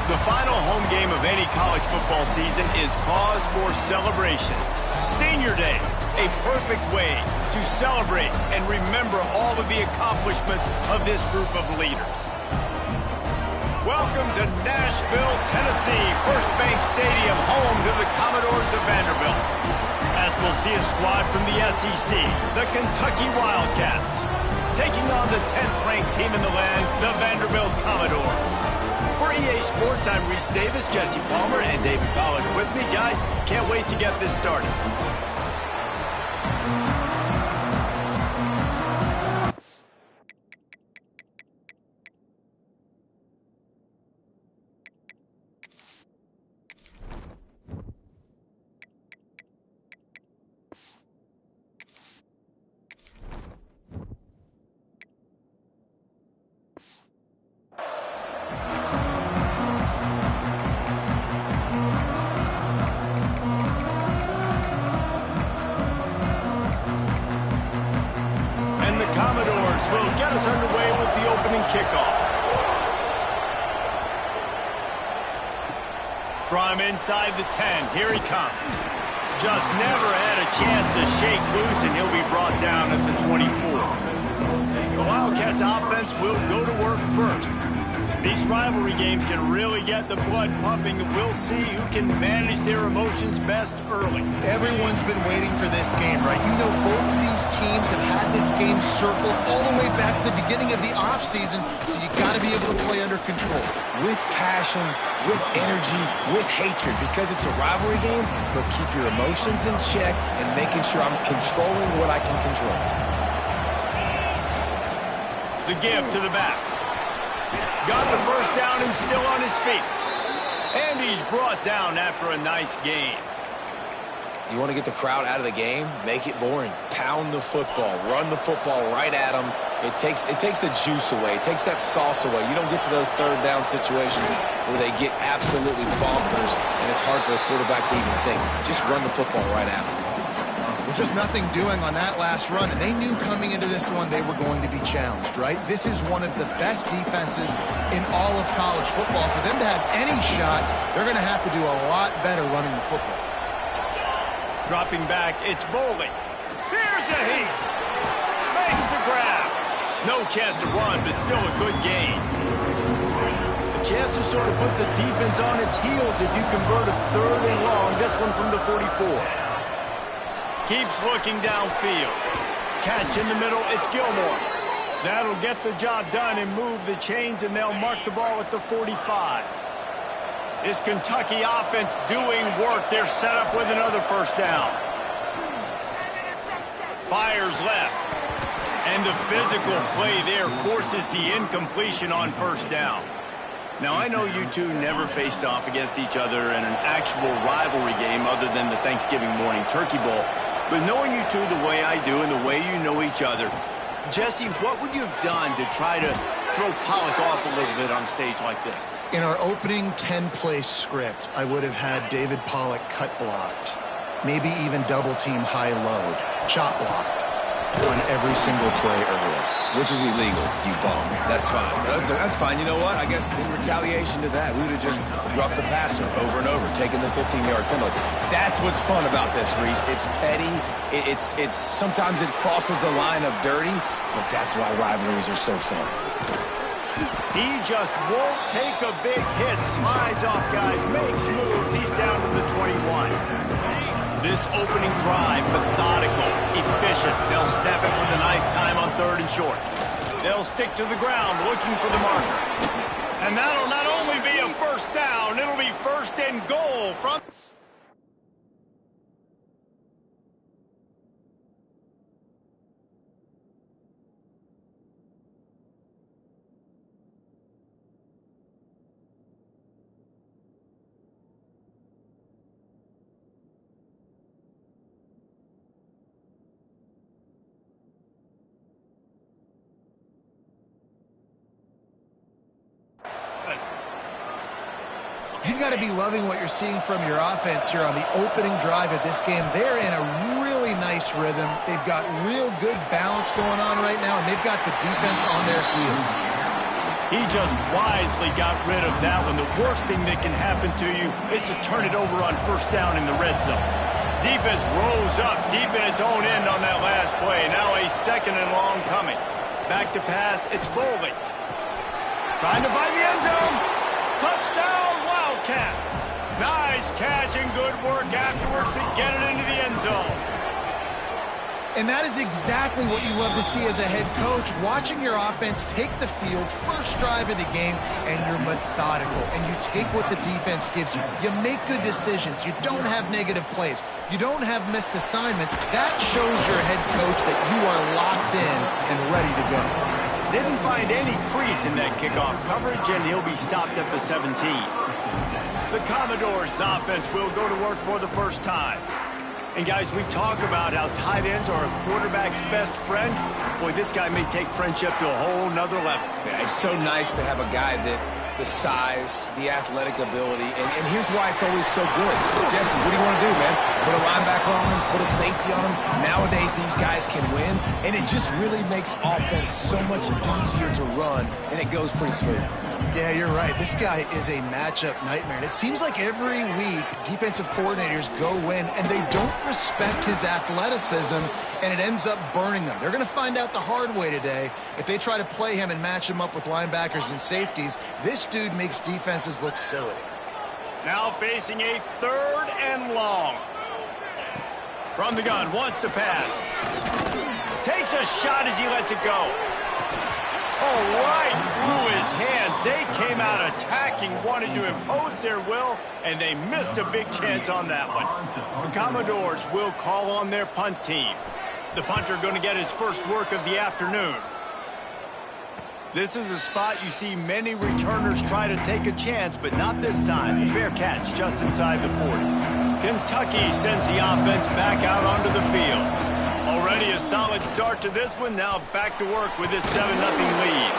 The final home game of any college football season is cause for celebration. Senior Day, a perfect way to celebrate and remember all of the accomplishments of this group of leaders. Welcome to Nashville, Tennessee, First Bank Stadium, home to the Commodores of Vanderbilt. As we'll see a squad from the SEC, the Kentucky Wildcats, taking on the 10th-ranked team in the land, the Vanderbilt Commodores. For EA Sports, I'm Reese Davis, Jesse Palmer, and David Pollack with me. Guys, can't wait to get this started. Commodores will get us underway with the opening kickoff. From inside the 10, here he comes. Just never had a chance to shake loose, and he'll be brought down at the 24. The Wildcats offense will go to work first. These rivalry games can really get the blood pumping, and we'll see who can manage their emotions best early. Everyone's been waiting for this game, right? You know, both of these teams have had this game circled all the way back to the beginning of the offseason, so you got to be able to play under control. With passion, with energy, with hatred, because it's a rivalry game, but keep your emotions in check and making sure I'm controlling what I can control. The give to the back. Got the first down and still on his feet. And he's brought down after a nice game. You want to get the crowd out of the game? Make it boring. Pound the football. Run the football right at them. It takes the juice away. It takes that sauce away. You don't get to those third down situations where they get absolutely bonkers, and it's hard for the quarterback to even think. Just run the football right at them. Well, just nothing doing on that last run, and they knew coming into this one they were going to be challenged, right? This is one of the best defenses in all of college football. For them to have any shot, they're going to have to do a lot better running the football. Dropping back, it's Boley. Here's a heat. Makes the grab. No chance to run, but still a good gain. A chance to sort of put the defense on its heels if you convert a third and long. This one from the 44. Keeps looking downfield. Catch in the middle, it's Gilmore. That'll get the job done and move the chains, and they'll mark the ball at the 45. This Kentucky offense doing work. They're set up with another first down. Fires left. And the physical play there forces the incompletion on first down. Now, I know you two never faced off against each other in an actual rivalry game other than the Thanksgiving morning Turkey Bowl. But knowing you two the way I do and the way you know each other, Jesse, what would you have done to try to throw Pollack off a little bit on a stage like this? In our opening 10-play script, I would have had David Pollack cut blocked, maybe even double-team high-load, chop blocked on every single play early. Which is illegal, you bum. That's fine. That's fine. You know what? I guess in retaliation to that, we would have just roughed the passer over and over, taking the 15-yard penalty. That's what's fun about this, Reese. It's petty. It's sometimes it crosses the line of dirty, but that's why rivalries are so fun. He just won't take a big hit. Slides off guys, makes moves. He's down to the 21. This opening drive, methodical, efficient. They'll snap it with a knife time on third and short. They'll stick to the ground looking for the marker. And that'll not only be a first down, it'll be first and goal from... You've got to be loving what you're seeing from your offense here on the opening drive of this game. They're in a really nice rhythm. They've got real good balance going on right now, and they've got the defense on their heels. He just wisely got rid of that one. The worst thing that can happen to you is to turn it over on first down in the red zone. Defense rose up deep in its own end on that last play. Now a 2nd and long coming. Back to pass, it's Boley. Trying to find the end zone. Touchdown, Wildcats. Nice catch and good work afterwards to get it into the end zone. And that is exactly what you love to see as a head coach, watching your offense take the field, first drive of the game, and you're methodical, and you take what the defense gives you. You make good decisions. You don't have negative plays. You don't have missed assignments. That shows your head coach that you are locked in and ready to go. Didn't find any crease in that kickoff coverage, and he'll be stopped at the 17. The Commodores' offense will go to work for the first time. And, guys, we talk about how tight ends are a quarterback's best friend. Boy, this guy may take friendship to a whole nother level. Yeah, it's so nice to have a guy that the size, the athletic ability, and here's why it's always so good. Jesse, what do you want to do, man? Put a linebacker on him, put a safety on him. Nowadays, these guys can win, and it just really makes offense so much easier to run, and it goes pretty smooth. Yeah, you're right. This guy is a matchup nightmare. And it seems like every week defensive coordinators go in and they don't respect his athleticism, and it ends up burning them. They're going to find out the hard way today. If they try to play him and match him up with linebackers and safeties, this dude makes defenses look silly. Now facing a 3rd and long. From the gun, wants to pass. Takes a shot as he lets it go. Oh, right through his hand. They came out attacking, wanted to impose their will, and they missed a big chance on that one. The Commodores will call on their punt team. The punter going to get his first work of the afternoon. This is a spot you see many returners try to take a chance, but not this time. A fair catch just inside the 40. Kentucky sends the offense back out onto the field. Already a solid start to this one. Now back to work with this 7-0 lead.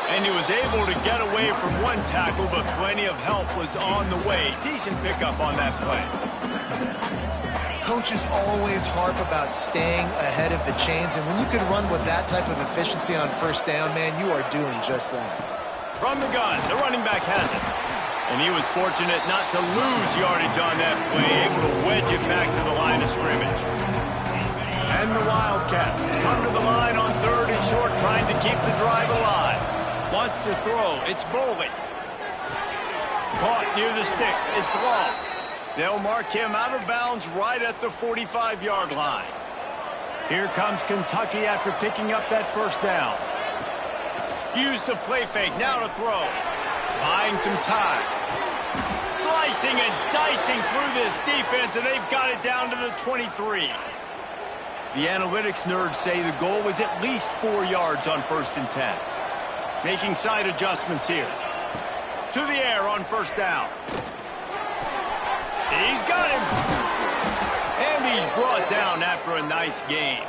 And he was able to get away from one tackle, but plenty of help was on the way. Decent pickup on that play. Coaches always harp about staying ahead of the chains, and when you can run with that type of efficiency on first down, man, you are doing just that. From the gun, the running back has it. And he was fortunate not to lose yardage on that play, able to wedge it back to the line of scrimmage. And the Wildcats come to the line on 3rd and short, trying to keep the drive alive. Wants to throw. It's Boley. Caught near the sticks. It's long. They'll mark him out of bounds right at the 45-yard line. Here comes Kentucky after picking up that first down. Use the play fake. Now to throw. Buying some time. Slicing and dicing through this defense, and they've got it down to the 23. The analytics nerds say the goal was at least 4 yards on 1st and 10. Making side adjustments here. To the air on first down. He's got him. And he's brought down after a nice gain.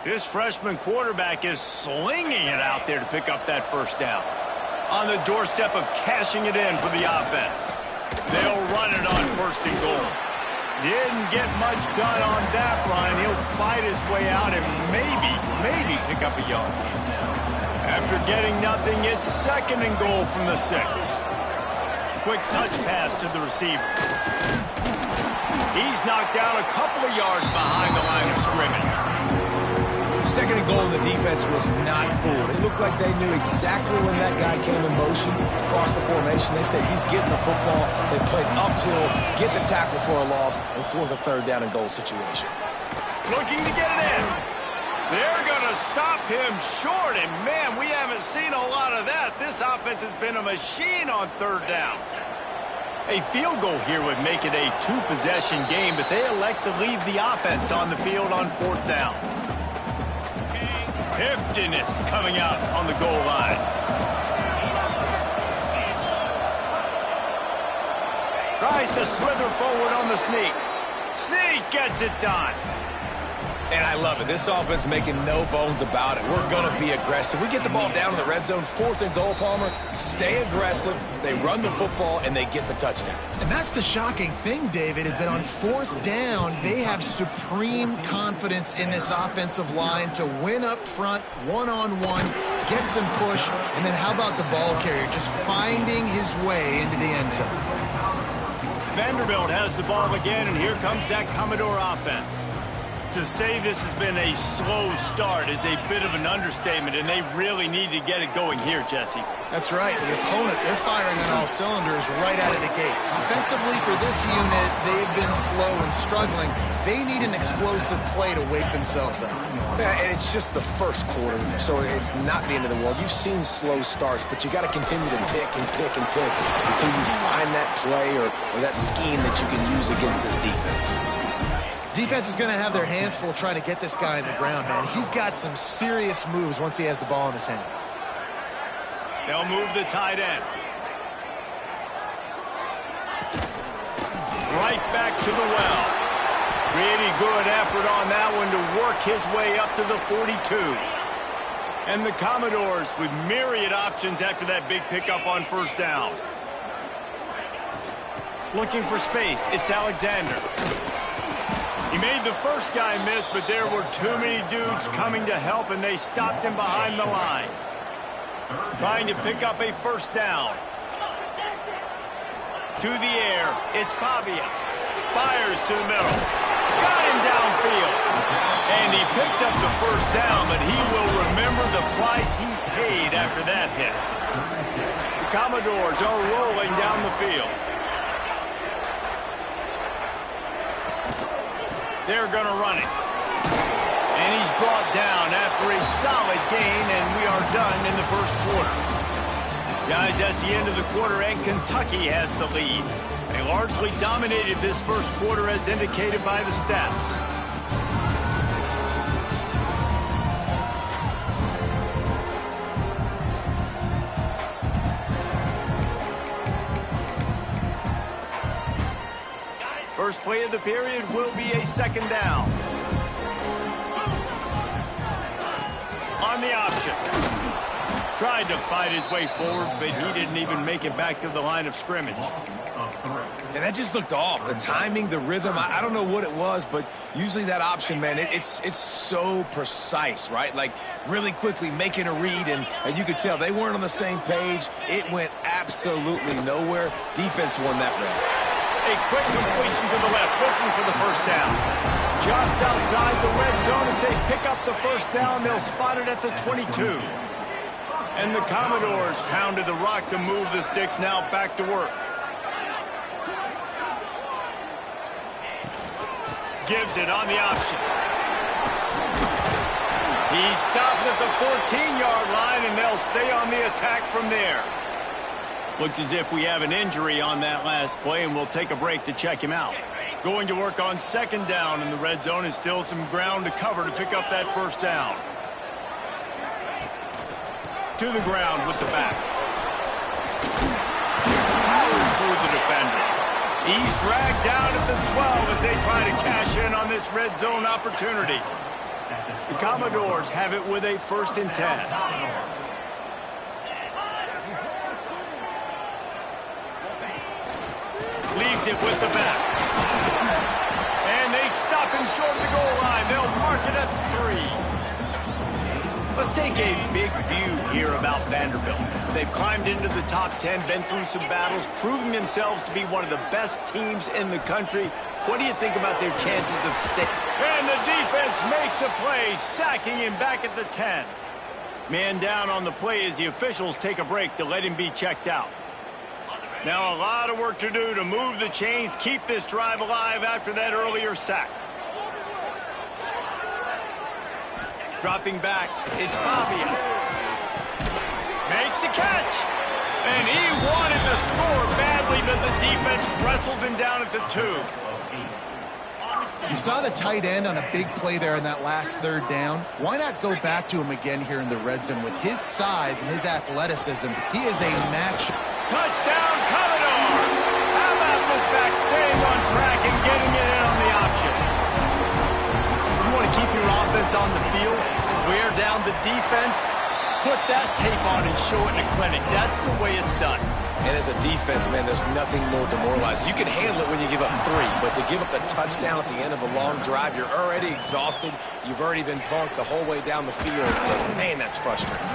This freshman quarterback is slinging it out there to pick up that first down. On the doorstep of cashing it in for the offense. They'll run it on 1st and goal. Didn't get much done on that run. He'll fight his way out and maybe pick up a yard. After getting nothing, it's 2nd and goal from the 6. Quick touch pass to the receiver. He's knocked down a couple of yards behind the line of scrimmage. 2nd and goal, and the defense was not fooled. It looked like they knew exactly when that guy came in motion across the formation. They said he's getting the football. They played uphill, get the tackle for a loss, and force a 3rd down and goal situation. Looking to get it in. They're going to stop him short, and man, we haven't seen a lot of that. This offense has been a machine on 3rd down. A field goal here would make it a 2-possession game, but they elect to leave the offense on the field on 4th down. Heftiness coming out on the goal line. Tries to slither forward on the sneak. Sneak gets it done. And I love it. This offense making no bones about it. We're going to be aggressive. We get the ball down in the red zone, 4th and goal, Palmer. Stay aggressive. They run the football, and they get the touchdown. And that's the shocking thing, David, is that on 4th down, they have supreme confidence in this offensive line to win up front, one-on-one, get some push, and then how about the ball carrier just finding his way into the end zone? Vanderbilt has the ball again, and here comes that Commodore offense. To say this has been a slow start is a bit of an understatement, and they really need to get it going here, Jesse. That's right. The opponent, they're firing on all cylinders right out of the gate. Offensively, for this unit, they've been slow and struggling. They need an explosive play to wake themselves up. Yeah, and it's just the first quarter, so it's not the end of the world. You've seen slow starts, but you got to continue to pick and pick and pick until you find that play or that scheme that you can use against this defense. Defense is going to have their hands full trying to get this guy in the ground, man. He's got some serious moves once he has the ball in his hands. They'll move the tight end. Right back to the well. Pretty good effort on that one to work his way up to the 42. And the Commodores with myriad options after that big pickup on 1st down. Looking for space, it's Alexander. He made the first guy miss, but there were too many dudes coming to help, and they stopped him behind the line. Trying to pick up a 1st down. To the air, it's Pavia. Fires to the middle. Got him downfield. And he picks up the 1st down, but he will remember the price he paid after that hit. The Commodores are rolling down the field. They're going to run it. And he's brought down after a solid gain, and we are done in the 1st quarter. Guys, that's the end of the quarter, and Kentucky has the lead. They largely dominated this 1st quarter as indicated by the stats. First play of the period will be a 2nd down. On the option. Tried to fight his way forward, but he didn't even make it back to the line of scrimmage. And that just looked off. The timing, the rhythm, I don't know what it was, but usually that option, man, it's so precise, right? Like really quickly making a read, and you could tell they weren't on the same page. It went absolutely nowhere. Defense won that round. A quick completion to the left, looking for the 1st down. Just outside the red zone as they pick up the 1st down. They'll spot it at the 22. And the Commodores pounded the rock to move the sticks, now back to work. Gives it on the option. He stopped at the 14-yard line, and they'll stay on the attack from there. Looks as if we have an injury on that last play, and we'll take a break to check him out. Going to work on 2nd down in the red zone, and still some ground to cover to pick up that 1st down. To the ground with the back. Powers through the defender. He's dragged down at the 12 as they try to cash in on this red zone opportunity. The Commodores have it with a 1st and 10. Leaves it with the back. And they stop him short of the goal line. They'll mark it at 3. Let's take a big view here about Vanderbilt. They've climbed into the top 10, been through some battles, proving themselves to be one of the best teams in the country. What do you think about their chances of staying? And the defense makes a play, sacking him back at the 10. Man down on the play as the officials take a break to let him be checked out. Now a lot of work to do to move the chains, keep this drive alive after that earlier sack. Dropping back, it's Pavia. Makes the catch. And he wanted to score badly, but the defense wrestles him down at the 2. You saw the tight end on a big play there in that last 3rd down. Why not go back to him again here in the red zone? With his size and his athleticism, he is a match. Touchdown, Commodores! How about this back staying on track and getting it in on the option? You want to keep your down the defense, put that tape on and show it in a clinic. That's the way it's done. And as a defense, man, there's nothing more demoralizing. You can handle it when you give up 3, but to give up the touchdown at the end of a long drive, you're already exhausted. You've already been punked the whole way down the field. Man, that's frustrating.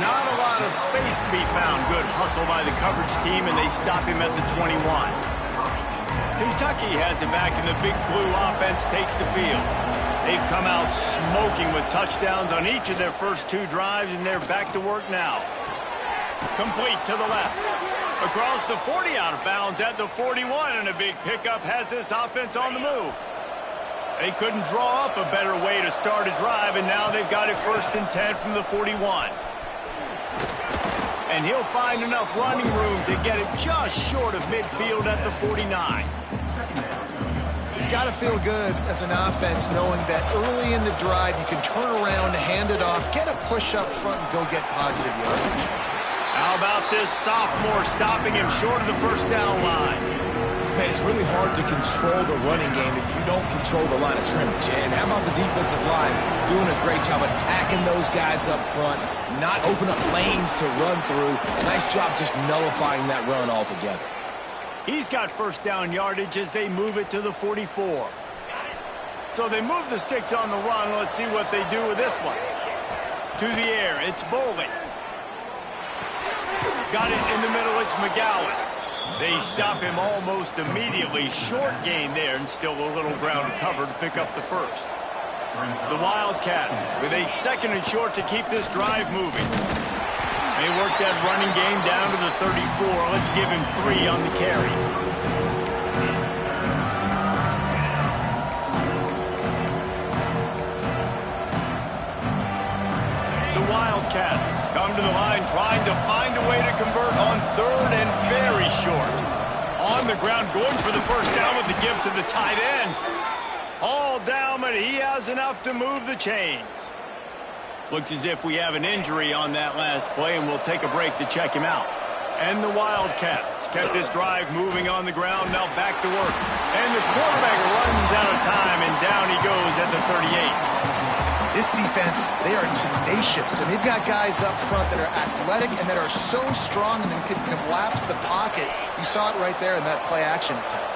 Not a lot of space to be found. Good hustle by the coverage team, and they stop him at the 21. Kentucky has it back, and the Big Blue offense takes the field. They've come out smoking with touchdowns on each of their first 2 drives, and they're back to work now. Complete to the left. Across the 40, out of bounds at the 41, and a big pickup has this offense on the move. They couldn't draw up a better way to start a drive, and now they've got it 1st and 10 from the 41. And he'll find enough running room to get it just short of midfield at the 49. It's got to feel good as an offense knowing that early in the drive you can turn around, hand it off, get a push up front, and go get positive yardage. How about this sophomore stopping him short of the first down line? Man, it's really hard to control the running game if you don't control the line of scrimmage. And how about the defensive line doing a great job attacking those guys up front, not open up lanes to run through. Nice job just nullifying that run altogether. He's got first down yardage as they move it to the 44. So they move the sticks on the run. Let's see what they do with this one. To the air, it's Boley. Got it in the middle, it's McGowan. They stop him almost immediately. Short gain there, and still a little ground to cover to pick up the first. The Wildcats with a 2nd and short to keep this drive moving. They work that running game down to the 34. Let's give him 3 on the carry. The Wildcats come to the line trying to find a way to convert on 3rd and very short. On the ground, going for the first down with the give to the tight end. All down, but he has enough to move the chains. Looks as if we have an injury on that last play, and we'll take a break to check him out. And the Wildcats kept this drive moving on the ground, now back to work. And the quarterback runs out of time, and down he goes at the 38. This defense, they are tenacious, and they've got guys up front that are athletic and that are so strong and can collapse the pocket. You saw it right there in that play-action attempt.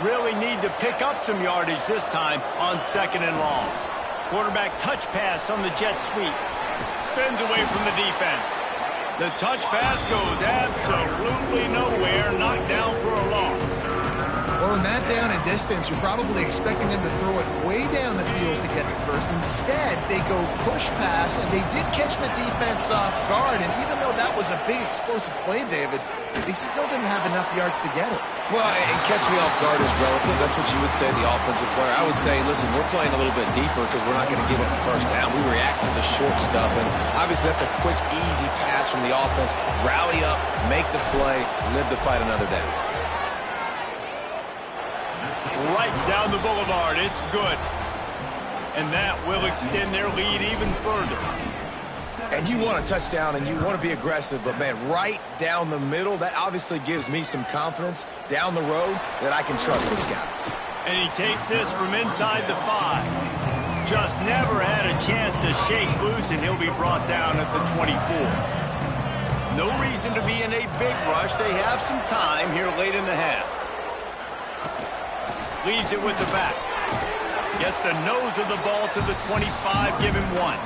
Really need to pick up some yardage this time on 2nd and long. Quarterback touch pass on the jet sweep. Spins away from the defense. The touch pass goes absolutely nowhere. Knocked down for a loss. Well, in that down and distance, you're probably expecting them to throw it way down the field to get the first. Instead, they go push pass, and they did catch the defense off guard. And even though that was a big explosive play, David, they still didn't have enough yards to get it. Well, and catch me off guard is relative. That's what you would say, the offensive player. I would say, listen, we're playing a little bit deeper because we're not going to give up the first down. We react to the short stuff, and obviously that's a quick, easy pass from the offense. Rally up, make the play, live to fight another down. Right down the boulevard. It's good. And that will extend their lead even further. And you want a touchdown, and you want to be aggressive, but, man, right down the middle, that obviously gives me some confidence down the road that I can trust this guy. And he takes this from inside the 5. Just never had a chance to shake loose, and he'll be brought down at the 24. No reason to be in a big rush. They have some time here late in the half. Leaves it with the back. Gets the nose of the ball to the 25. Give him 1.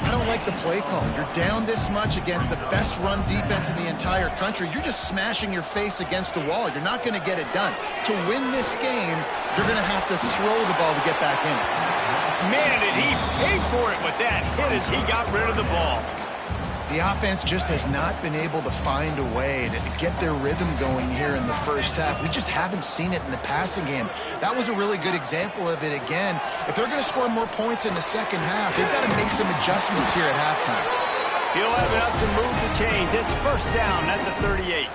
I don't like the play call. You're down this much against the best run defense in the entire country. You're just smashing your face against the wall. You're not going to get it done. To win this game, you're going to have to throw the ball to get back in it. Man, did he pay for it with that hit as he got rid of the ball. The offense just has not been able to find a way to get their rhythm going here in the first half. We just haven't seen it in the passing game. That was a really good example of it again. If they're going to score more points in the second half, they've got to make some adjustments here at halftime. He'll have enough to move the chains. It's first down at the 38.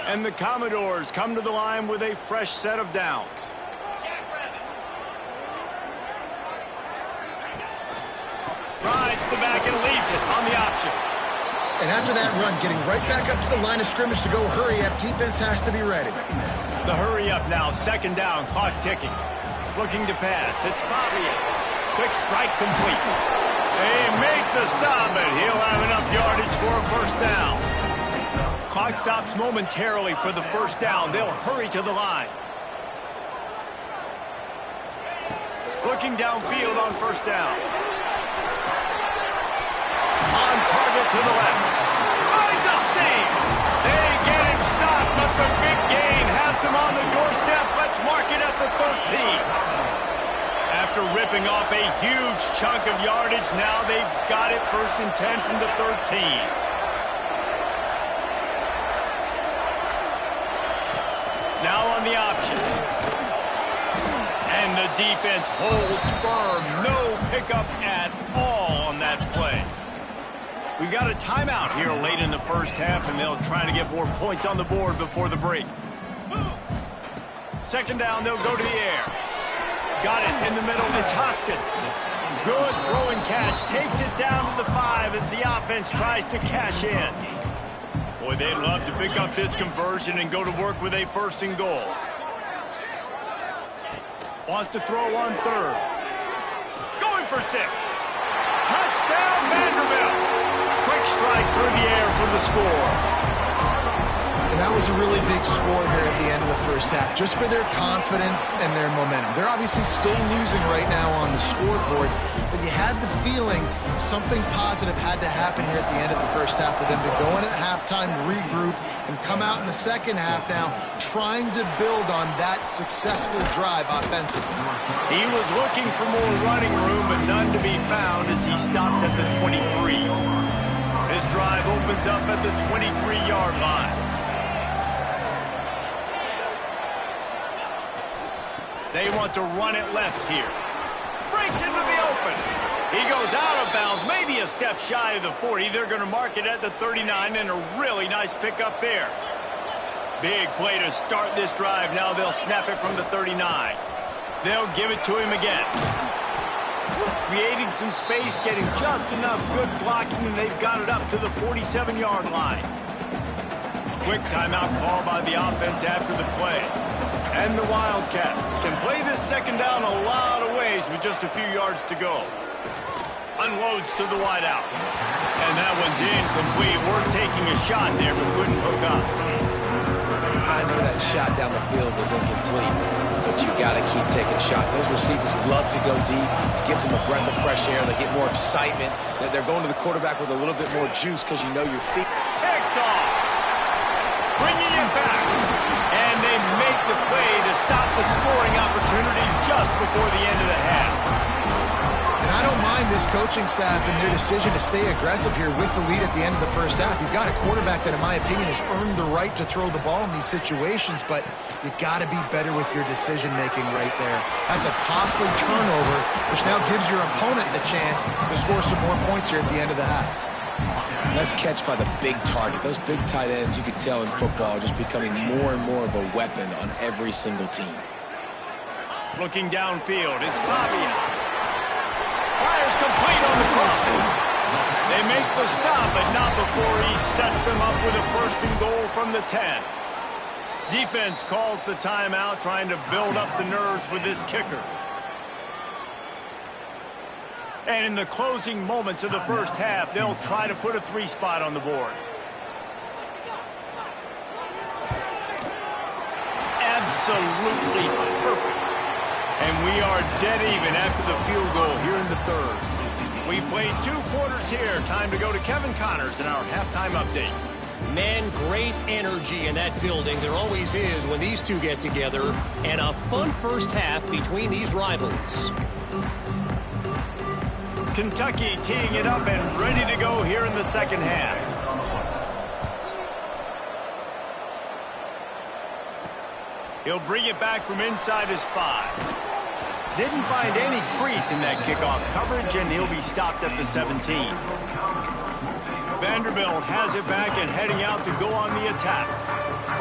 And the Commodores come to the line with a fresh set of downs. Rides the back and leaves it on the option. And after that run, getting right back up to the line of scrimmage to go hurry up, defense has to be ready. The hurry up now, second down, clock ticking. Looking to pass, it's Pavia. Quick strike complete. They make the stop, and he'll have enough yardage for a first down. Clock stops momentarily for the first down. They'll hurry to the line. Looking downfield on first down. On target to the left. Finds a seam. They get him stopped, but the big gain has him on the doorstep. Let's mark it at the 13. After ripping off a huge chunk of yardage, now they've got it 1st and 10 from the 13. Now on the option. And the defense holds firm. No pickup at all on that play. We've got a timeout here late in the first half, and they'll try to get more points on the board before the break. Second down, they'll go to the air. Got it in the middle. It's Hoskins. Good throw and catch. Takes it down to the 5 as the offense tries to cash in. Boy, they'd love to pick up this conversion and go to work with a 1st and goal. Wants to throw on 3rd. Going for 6. Touchdown, Vanderbilt. Quick strike through the air for the score. And that was a really big score here at the end of the first half, just for their confidence and their momentum. They're obviously still losing right now on the scoreboard, but you had the feeling something positive had to happen here at the end of the first half for them to go in at halftime, regroup, and come out in the second half now trying to build on that successful drive offensively. He was looking for more running room, but none to be found as he stopped at the 23. This drive opens up at the 23-yard line. They want to run it left here. Breaks into the open. He goes out of bounds, maybe a step shy of the 40. They're going to mark it at the 39, and a really nice pickup there. Big play to start this drive. Now they'll snap it from the 39. They'll give it to him again. Creating some space, getting just enough good blocking, and they've got it up to the 47-yard line. Quick timeout call by the offense after the play. And the Wildcats can play this second down a lot of ways with just a few yards to go. Unloads to the wideout. And that one's incomplete. We're taking a shot there, but couldn't hook up. I know that shot down the field was incomplete, but you got to keep taking shots. Those receivers love to go deep. It gives them a breath of fresh air. They get more excitement. They're going to the quarterback with a little bit more juice because you know your feet. Picked off. Bringing it back. And they make the play to stop the scoring opportunity just before the end of the half. And I don't mind this coaching staff and their decision to stay aggressive here with the lead at the end of the first half. You've got a quarterback that, in my opinion, has earned the right to throw the ball in these situations, but you got to be better with your decision-making right there. That's a costly turnover, which now gives your opponent the chance to score some more points here at the end of the half. Nice catch by the big target. Those big tight ends, you could tell in football, are just becoming more and more of a weapon on every single team. Looking downfield, it's Pavia. Fires complete on the crossing. They make the stop, but not before he sets them up with a 1st and goal from the 10. Defense calls the timeout, trying to build up the nerves with this kicker. And in the closing moments of the first half, they'll try to put a 3 spot on the board. Absolutely perfect. And we are dead even after the field goal here in the 3rd. We played 2 quarters here. Time to go to Kevin Connors in our halftime update. Man, great energy in that building. There always is when these two get together. And a fun first half between these rivals. Kentucky teeing it up and ready to go here in the second half. He'll bring it back from inside his 5. Didn't find any crease in that kickoff coverage, and he'll be stopped at the 17. Vanderbilt has it back and heading out to go on the attack.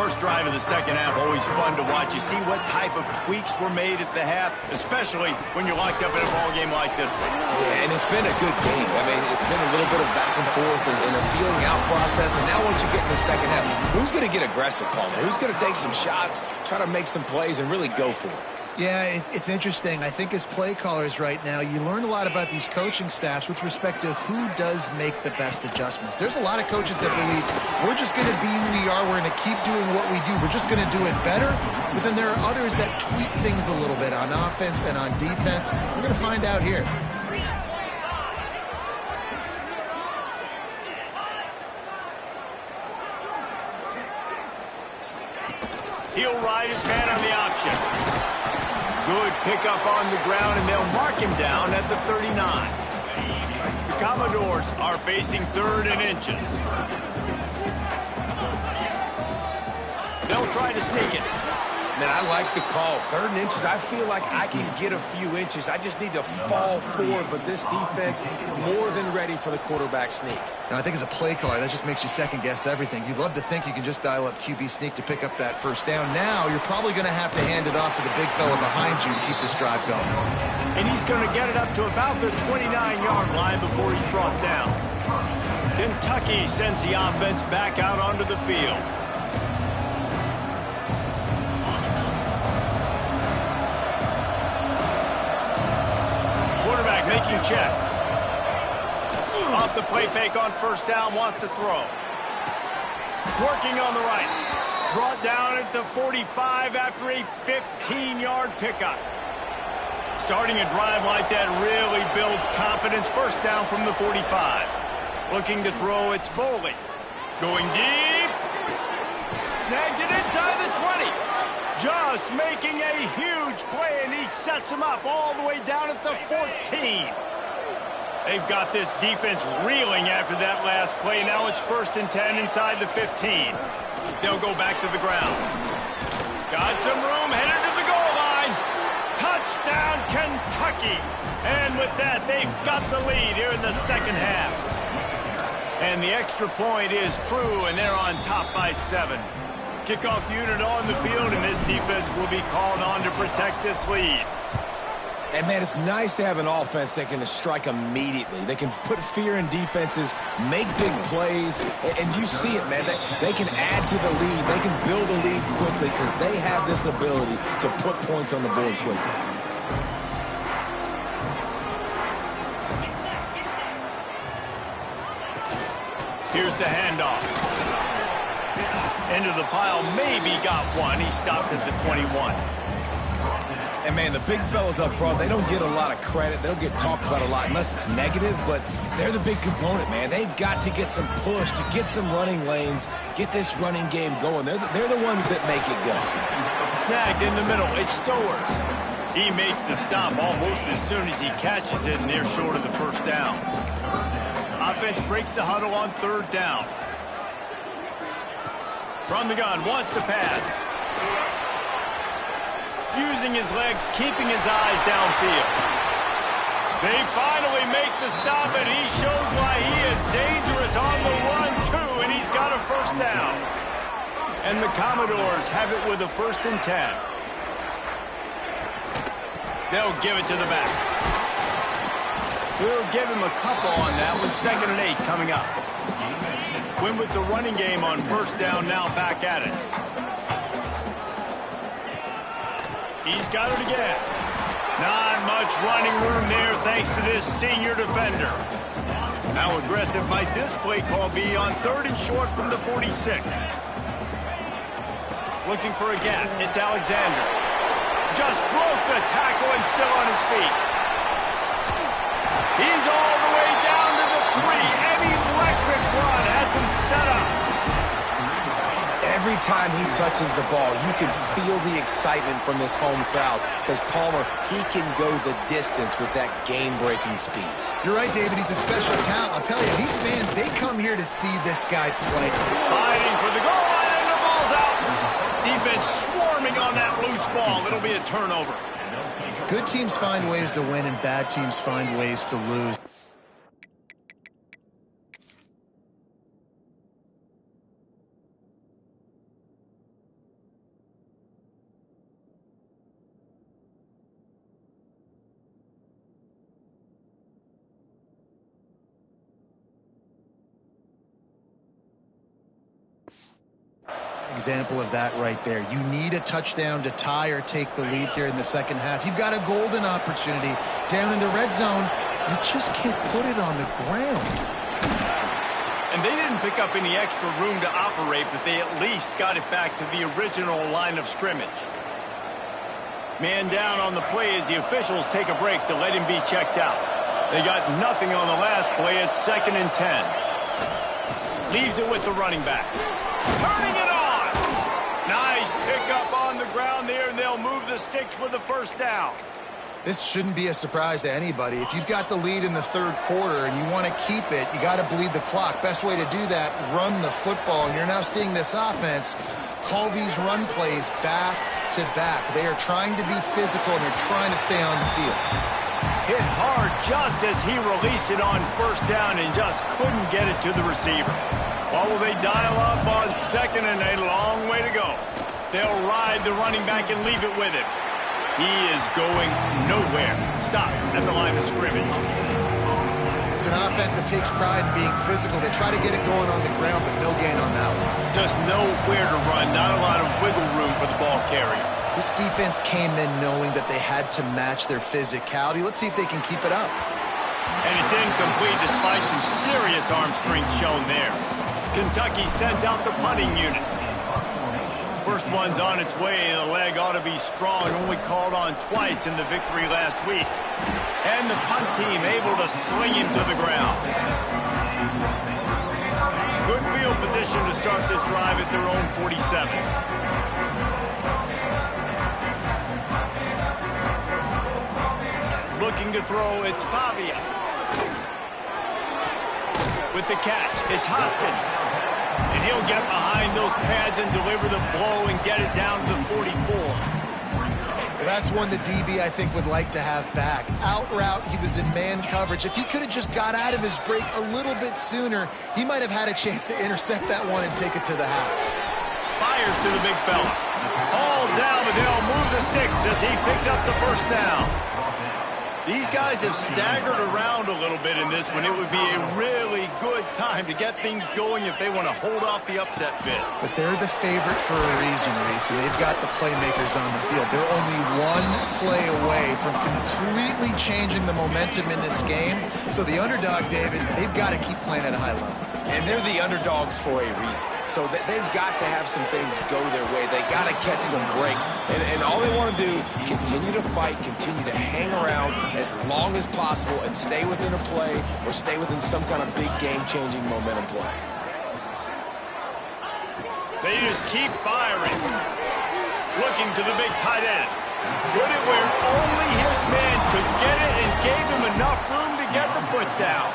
First drive of the second half, always fun to watch. You see what type of tweaks were made at the half, especially when you're locked up in a ball game like this one. Yeah, and it's been a good game. I mean, it's been a little bit of back and forth and a feeling out process. And now once you get in the second half, who's going to get aggressive, Palmer? Who's going to take some shots, try to make some plays, and really go for it? Yeah, it's interesting. I think as play callers right now, you learn a lot about these coaching staffs with respect to who does make the best adjustments. There's a lot of coaches that believe we're just going to be who we are. We're going to keep doing what we do. We're just going to do it better. But then there are others that tweak things a little bit on offense and on defense. We're going to find out here. He'll ride his man on the option. Good pickup on the ground, and they'll mark him down at the 39. The Commodores are facing 3rd and inches. They'll try to sneak it. Man, I like the call. 3rd and inches. I feel like I can get a few inches. I just need to fall forward, but this defense more than ready for the quarterback sneak. Now, I think as a play caller, that just makes you second-guess everything. You'd love to think you can just dial up QB sneak to pick up that first down. Now, you're probably going to have to hand it off to the big fella behind you to keep this drive going. And he's going to get it up to about the 29-yard line before he's brought down. Kentucky sends the offense back out onto the field. Quarterback making checks. Off the play fake on first down, wants to throw. Working on the right. Brought down at the 45 after a 15-yard pickup. Starting a drive like that really builds confidence. First down from the 45. Looking to throw, it's Boley. Going deep. Snags it inside the 20. Just making a huge play, and he sets him up all the way down at the 14. They've got this defense reeling after that last play. Now it's 1st and 10 inside the 15. They'll go back to the ground. Got some room, headed to the goal line. Touchdown, Kentucky. And with that, they've got the lead here in the second half. And the extra point is true, and they're on top by 7. Kickoff unit on the field, and this defense will be called on to protect this lead. And, man, it's nice to have an offense that can strike immediately. They can put fear in defenses, make big plays, and you see it, man. They can add to the lead. They can build a lead quickly because they have this ability to put points on the board quickly. Here's the handoff. Into the pile, maybe got one. He stopped at the 21. And, man, the big fellas up front, they don't get a lot of credit. They'll get talked about a lot unless it's negative, but they're the big component, man. They've got to get some push, to get some running lanes, get this running game going. They're the ones that make it go. Snagged in the middle. It's Stowers. He makes the stop almost as soon as he catches it, and they're short of the first down. Offense breaks the huddle on 3rd down. From the gun, wants to pass. Using his legs, keeping his eyes downfield. They finally make the stop, and he shows why he is dangerous on the run, too, and he's got a first down. And the Commodores have it with a 1st and 10. They'll give it to the back. We'll give him a couple on that one. 2nd and 8 coming up. Win with the running game on first down, now back at it. He's got it again. Not much running room there thanks to this senior defender. How aggressive might this play call be on 3rd and short from the 46? Looking for a gap. It's Alexander. Just broke the tackle and still on his feet. He's all the way down to the 3. An electric run has him set up. Every time he touches the ball, you can feel the excitement from this home crowd because Palmer, he can go the distance with that game-breaking speed. You're right, David. He's a special talent. I'll tell you, these fans, they come here to see this guy play. Fighting for the goal line, and the ball's out. Defense swarming on that loose ball. It'll be a turnover. Good teams find ways to win, and bad teams find ways to lose. example of that right there. You need a touchdown to tie or take the lead here in the second half. You've got a golden opportunity down in the red zone. You just can't put it on the ground. And they didn't pick up any extra room to operate, but they at least got it back to the original line of scrimmage. Man down on the play as the officials take a break to let him be checked out. They got nothing on the last play. It's 2nd and 10. Leaves it with the running back. Turning it on! Nice pickup on the ground there, and they'll move the sticks with the first down. This shouldn't be a surprise to anybody. If you've got the lead in the third quarter and you want to keep it, you got to bleed the clock. Best way to do that, run the football. And you're now seeing this offense call these run plays back to back. They are trying to be physical, and they're trying to stay on the field. Hit hard just as he released it on first down and just couldn't get it to the receiver. Well, will they dial up on 2nd and a long way to go? They'll ride the running back and leave it with him. He is going nowhere. Stop at the line of scrimmage. It's an offense that takes pride in being physical. They try to get it going on the ground, but no gain on that one. Just nowhere to run. Not a lot of wiggle room for the ball carrier. This defense came in knowing that they had to match their physicality. Let's see if they can keep it up. And it's incomplete despite some serious arm strength shown there. Kentucky sends out the punting unit. First one's on its way. The leg ought to be strong. Only called on twice in the victory last week. And the punt team able to sling him to the ground. Good field position to start this drive at their own 47. Looking to throw, it's Pavia. With the catch, it's Hoskins. And he'll get behind those pads and deliver the blow and get it down to the 44. Well, that's one the DB, I think, would like to have back. Out route, he was in man coverage. If he could have just got out of his break a little bit sooner, he might have had a chance to intercept that one and take it to the house. Fires to the big fella. All down, but they'll move the sticks as he picks up the first down. These guys have staggered around a little bit in this one. It would be a really good time to get things going if they want to hold off the upset bid. But they're the favorite for a reason, Reese, and they've got the playmakers on the field. They're only one play away from completely changing the momentum in this game. So the underdog, David, they've got to keep playing at a high level. And they're the underdogs for a reason. So they've got to have some things go their way. They got to catch some breaks. And all they want to do, continue to fight, continue to hang around as long as possible and stay within a play or stay within some kind of big game-changing momentum play. They just keep firing. Looking to the big tight end. Put it where only his man could get it and gave him enough room to get the foot down.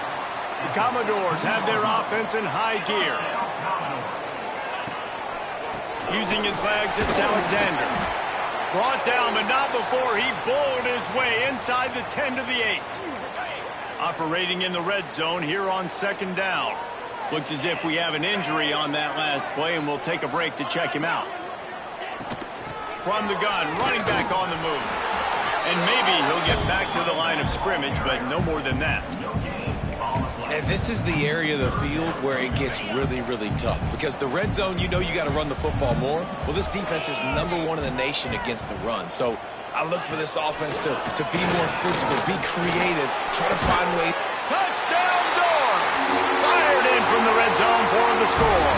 The Commodores have their offense in high gear. Using his legs, it's Alexander. Brought down, but not before he bowled his way inside the 10 to the 8. Operating in the red zone here on 2nd down. Looks as if we have an injury on that last play, and we'll take a break to check him out. From the gun, running back on the move. And maybe he'll get back to the line of scrimmage, but no more than that. And this is the area of the field where it gets really, really tough. Because the red zone, you know you got to run the football more. Well, this defense is #1 in the nation against the run. So I look for this offense to be more physical, be creative, try to find ways. Touchdown, Dogs! Fired in from the red zone for the score.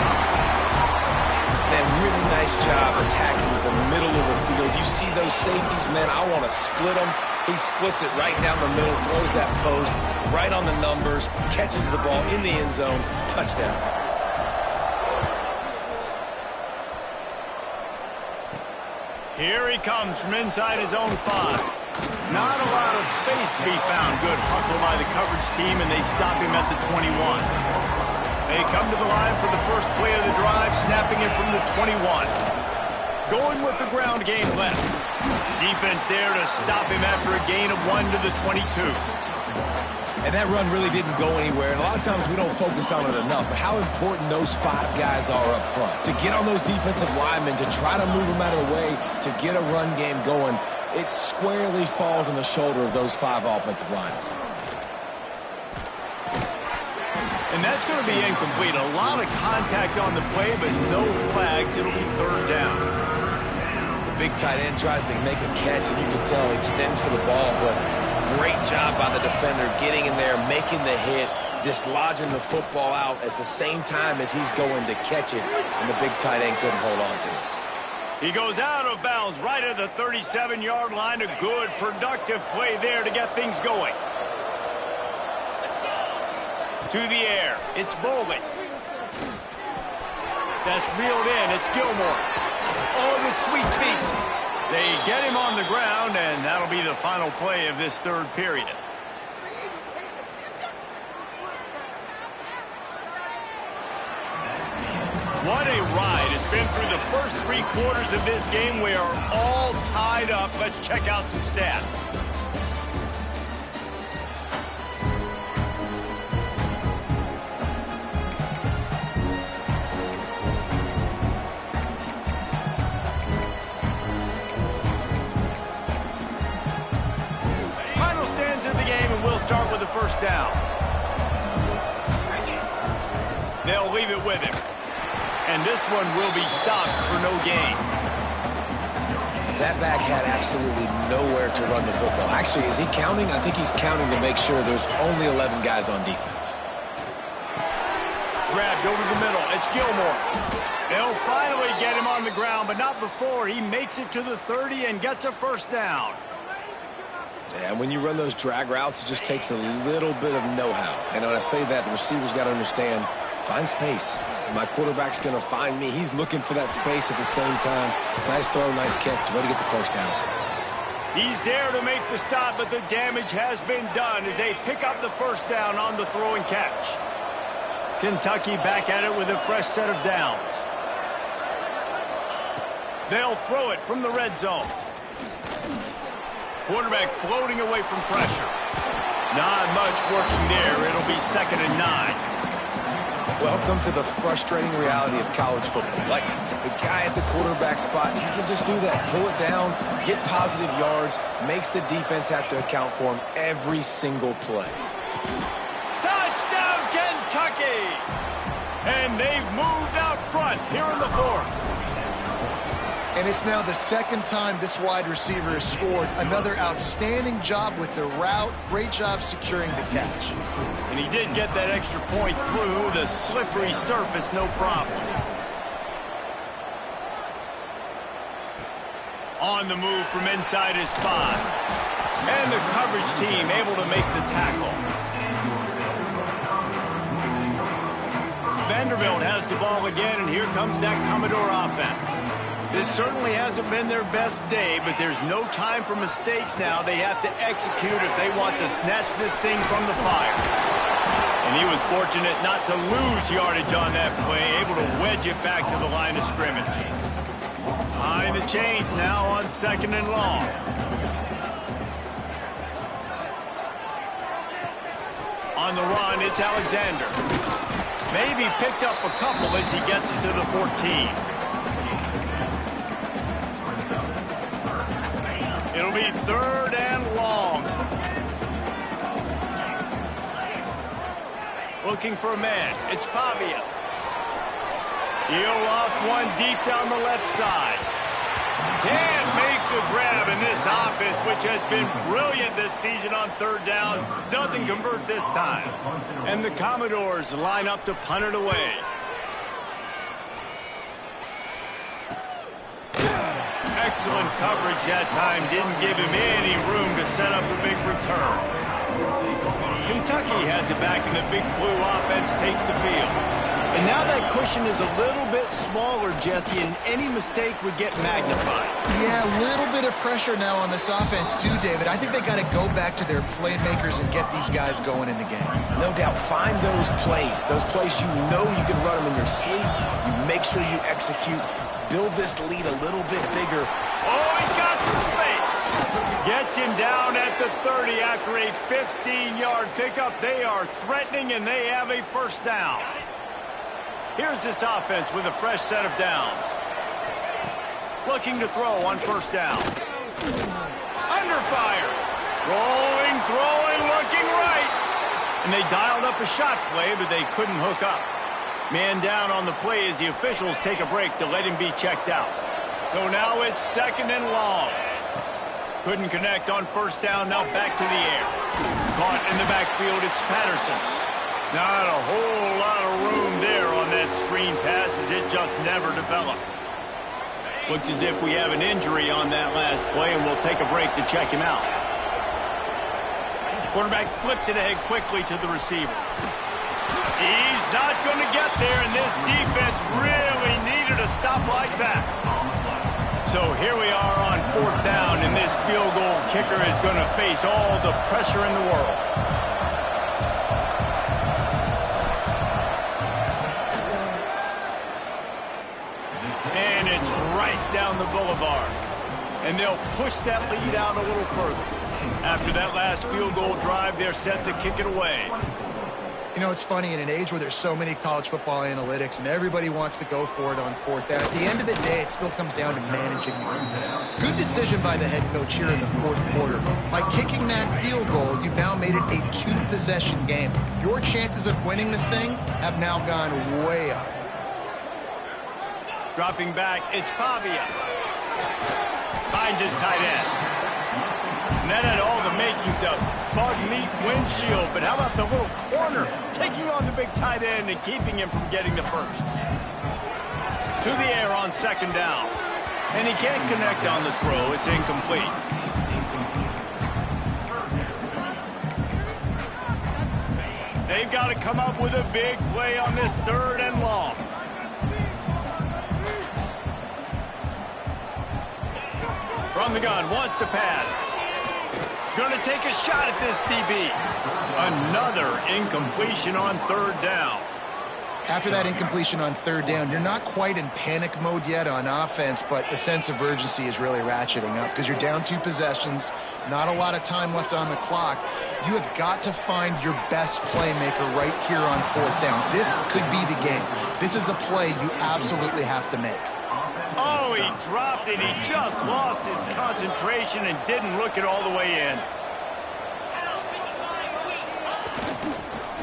And really nice job attacking the middle of the field. You see those safeties, man, I want to split them. He splits it right down the middle, throws that post, right on the numbers, catches the ball in the end zone, touchdown. Here he comes from inside his own 5. Not a lot of space to be found. Good hustle by the coverage team, and they stop him at the 21. They come to the line for the first play of the drive, snapping it from the 21. Going with the ground game left. Defense there to stop him after a gain of 1 to the 22. And that run really didn't go anywhere. And a lot of times we don't focus on it enough. But how important those 5 guys are up front. To get on those defensive linemen, to try to move them out of the way, to get a run game going, it squarely falls on the shoulder of those 5 offensive linemen. And that's going to be incomplete. A lot of contact on the play, but no flags. It'll be big tight end tries to make a catch, and you can tell he extends for the ball, but great job by the defender getting in there, making the hit, dislodging the football out at the same time as he's going to catch it, and the big tight end couldn't hold on to it. He goes out of bounds right at the 37-yard line. A good, productive play there to get things going. To the air, it's Boley. That's reeled in, it's Gilmore. Oh, the sweet feet. They get him on the ground, and that'll be the final play of this third period. What a ride. It's been through the first 3 quarters of this game. We are all tied up. Let's check out some stats. Final stands of the game, and we'll start with the first down. They'll leave it with him. And this one will be stopped for no gain. That back had absolutely nowhere to run the football. Actually, is he counting? I think he's counting to make sure there's only 11 guys on defense. Grabbed over the middle. It's Gilmore. They'll finally get him on the ground, but not before he makes it to the 30 and gets a first down. Yeah, when you run those drag routes, it just takes a little bit of know-how. And when I say that, the receiver's got to understand, find space. My quarterback's going to find me. He's looking for that space at the same time. Nice throw, nice catch. Way to get the first down. He's there to make the stop, but the damage has been done as they pick up the first down on the throw and catch. Kentucky back at it with a fresh set of downs. They'll throw it from the red zone. Quarterback floating away from pressure. Not much working there. It'll be 2nd and 9. Welcome to the frustrating reality of college football. Like, the guy at the quarterback spot, he can just do that. Pull it down, get positive yards, makes the defense have to account for him every single play. Touchdown, Kentucky! And they've moved out front here in the 4th. And it's now the 2nd time this wide receiver has scored. Another outstanding job with the route. Great job securing the catch. And he did get that extra point through the slippery surface, no problem. On the move from inside his 5. And the coverage team able to make the tackle. Vanderbilt has the ball again, and here comes that Commodore offense. This certainly hasn't been their best day, but there's no time for mistakes now. They have to execute if they want to snatch this thing from the fire. And he was fortunate not to lose yardage on that play, able to wedge it back to the line of scrimmage. Behind the chains now on 2nd and long. On the run, it's Alexander. Maybe picked up a couple as he gets it to the 14. It'll be 3rd and long. Looking for a man. It's Pavia. He'll off one deep down the left side. Can't make the grab in this offense, which has been brilliant this season on 3rd down. Doesn't convert this time. And the Commodores line up to punt it away. Excellent coverage that time. Didn't give him any room to set up a big return. Kentucky has it back, and the Big Blue offense takes the field. And now that cushion is a little bit smaller, Jesse, and any mistake would get magnified. Yeah, a little bit of pressure now on this offense too, David. I think they got to go back to their playmakers and get these guys going in the game. No doubt, find those plays you know you can run them in your sleep. You make sure you execute. Build this lead a little bit bigger. Oh, he's got some space. Gets him down at the 30 after a 15-yard pickup. They are threatening, and they have a first down. Here's this offense with a fresh set of downs. Looking to throw on first down. Under fire. Rolling, throwing, looking right. And they dialed up a shot play, but they couldn't hook up. Man down on the play as the officials take a break to let him be checked out. So now it's 2nd and long. Couldn't connect on 1st down, now back to the air. Caught in the backfield, it's Patterson. Not a whole lot of room there on that screen pass as it just never developed. Looks as if we have an injury on that last play, and we'll take a break to check him out. Quarterback flips it ahead quickly to the receiver. He's not going to get there, and this defense really needed a stop like that. So here we are on 4th down, and this field goal kicker is going to face all the pressure in the world. And it's right down the boulevard. And they'll push that lead out a little further. After that last field goal drive, they're set to kick it away. You know, it's funny, in an age where there's so many college football analytics and everybody wants to go for it on 4th down, at the end of the day, it still comes down to managing the game. Good decision by the head coach here in the 4th quarter. By kicking that field goal, you've now made it a 2-possession game. Your chances of winning this thing have now gone way up. Dropping back, it's Pavia. Finds his tight end. And that had all the makings of bug meat windshield, but how about the little corner taking on the big tight end and keeping him from getting the first? To the air on 2nd down. And he can't connect on the throw. It's incomplete. They've got to come up with a big play on this 3rd and long. From the gun, wants to pass. Gonna take a shot at this DB. Another incompletion on 3rd down. After that incompletion on 3rd down, you're not quite in panic mode yet on offense, but the sense of urgency is really ratcheting up because you're down 2 possessions, not a lot of time left on the clock. You have got to find your best playmaker right here on 4th down. This could be the game. This is a play you absolutely have to make. Oh, he dropped it. He just lost his concentration and didn't look it all the way in.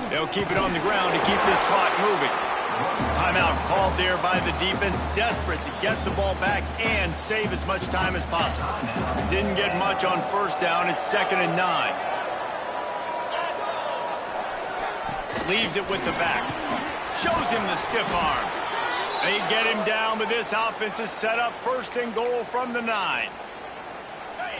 They'll keep it on the ground to keep this clock moving. Timeout called there by the defense, desperate to get the ball back and save as much time as possible. Didn't get much on 1st down. It's 2nd and 9. Leaves it with the back. Shows him the stiff arm. They get him down, but this offense is set up 1st and goal from the 9.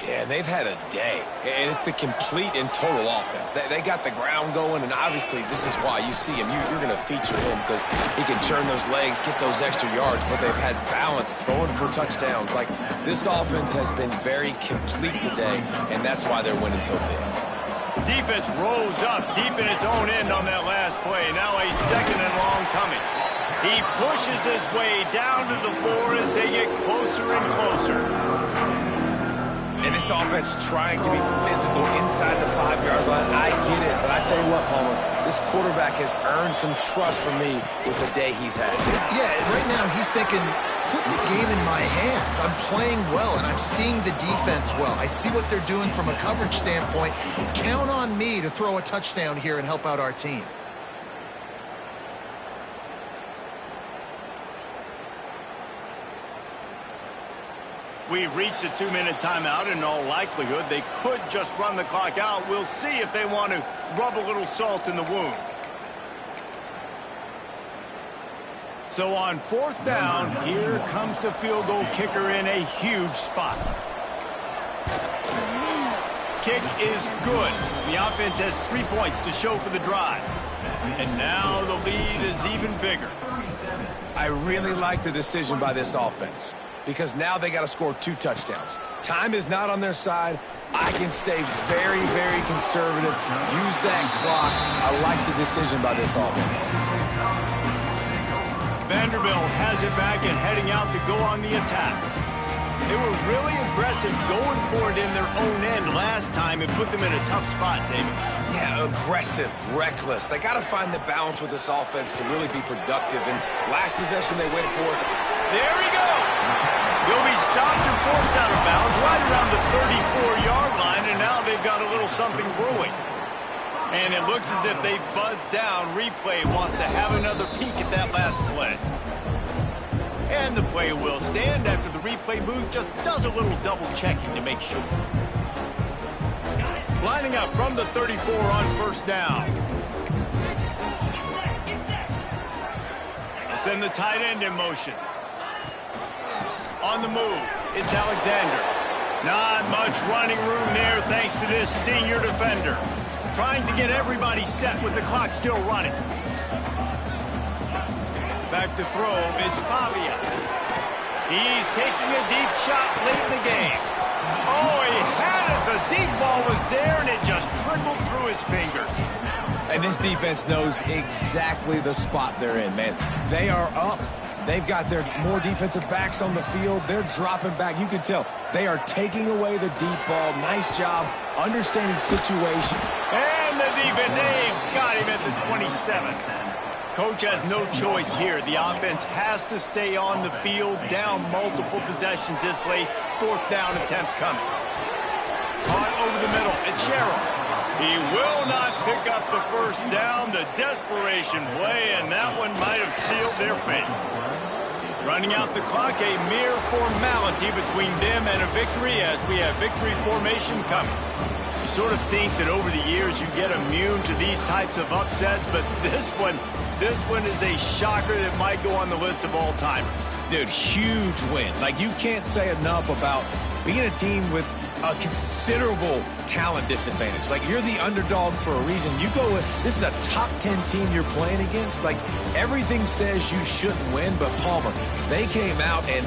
Yeah, they've had a day, and it's the complete and total offense. They got the ground going, and obviously this is why you see him. You're going to feature him because he can churn those legs, get those extra yards, but they've had balance, throwing for touchdowns. Like, this offense has been very complete today, and that's why they're winning so big. Defense rolls up deep in its own end on that last play. Now a 2nd and long coming. He pushes his way down to the 4 as they get closer and closer. And this offense trying to be physical inside the 5-yard line. I get it, but I tell you what, Palmer, this quarterback has earned some trust from me with the day he's had. Yeah, right now he's thinking, put the game in my hands. I'm playing well, and I'm seeing the defense well. I see what they're doing from a coverage standpoint. Count on me to throw a touchdown here and help out our team. We've reached a 2-minute timeout. In all likelihood, they could just run the clock out. We'll see if they want to rub a little salt in the wound. So on 4th down, here comes the field goal kicker in a huge spot. Kick is good. The offense has 3 points to show for the drive. And now the lead is even bigger. I really like the decision by this offense, because now they got to score 2 touchdowns. Time is not on their side. I can stay very, very conservative. Use that clock. I like the decision by this offense. Vanderbilt has it back and heading out to go on the attack. They were really aggressive going for it in their own end last time and put them in a tough spot, David. Yeah, aggressive, reckless. They got to find the balance with this offense to really be productive. And last possession, they went for it. There he goes. He'll be stopped and forced out of bounds right around the 34-yard line, and now they've got a little something brewing. And it looks as if they've buzzed down. Replay wants to have another peek at that last play. And the play will stand after the replay booth just does a little double checking to make sure. Lining up from the 34 on first down. They'll send the tight end in motion. On the move, it's Alexander. Not much running room there thanks to this senior defender. Trying to get everybody set with the clock still running. Back to throw, it's Pavia. He's taking a deep shot late in the game. Oh, he had it. The deep ball was there, and it just trickled through his fingers. And this defense knows exactly the spot they're in, man. They are up. They've got their more defensive backs on the field. They're dropping back. You can tell they are taking away the deep ball. Nice job understanding situation. And the defense, they've got him at the 27. Coach has no choice here. The offense has to stay on the field, down multiple possessions this late. Fourth down attempt coming. Caught over the middle. It's Sherrill. He will not pick up the first down. The desperation play, and that one might have sealed their fate. Running out the clock, a mere formality between them and a victory as we have victory formation coming. You sort of think that over the years you get immune to these types of upsets, but this one is a shocker that might go on the list of all-timers. Dude, huge win. Like, you can't say enough about being a team with a considerable talent disadvantage. Like, you're the underdog for a reason. You go with, this is a top 10 team you're playing against. Like, everything says you shouldn't win, but Palmer, they came out and